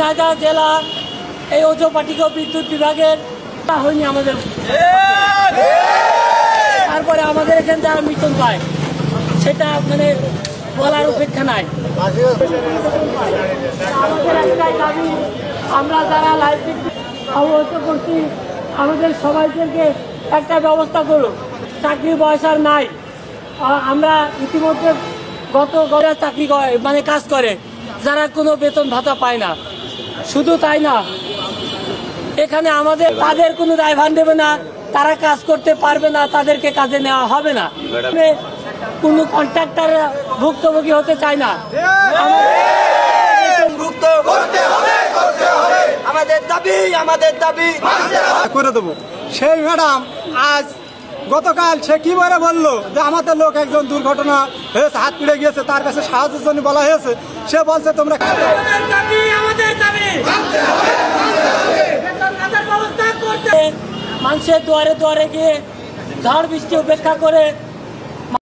ঝিনাইদহ জেলা এই ওজোপাটিকা বিদ্যুৎ বিভাগের হয়নি আমাদের। তারপরে আমাদের এখানে যারা বেতন পায় সেটা মানে বলার অপেক্ষা নাই। আমাদের একটাই দাবি, আমরা যারা লাইভ অবগত করছি আমাদের সবাইকে একটা ব্যবস্থা করুন। চাকরি বয়স আর নাই। আমরা ইতিমধ্যে গত চাকরি মানে কাজ করে যারা কোনো বেতন ভাতা পায় না। শুধু তাই না, এখানে আমাদের তাদের কোনো দায়ভার নেবে না, তারা কাজ করতে পারবে না, তাদেরকে কাজে নেওয়া হবে না। কোনো কন্ট্রাক্টর ভুক্তভোগী হতে চায় না। আমাদের দাবি করে দেবো। সেই ম্যাডাম আজ গতকাল সে কি বলে বললো যে আমাদের লোক একজন দুর্ঘটনা হয়েছে, হাত পুড়ে গিয়েছে, তার কাছে সাহায্যের জন্য বলা হয়েছে। সে বলছে তোমরা মানুষের দুয়ারে দুয়ারে গিয়ে ঝড় বৃষ্টি উপেক্ষা করে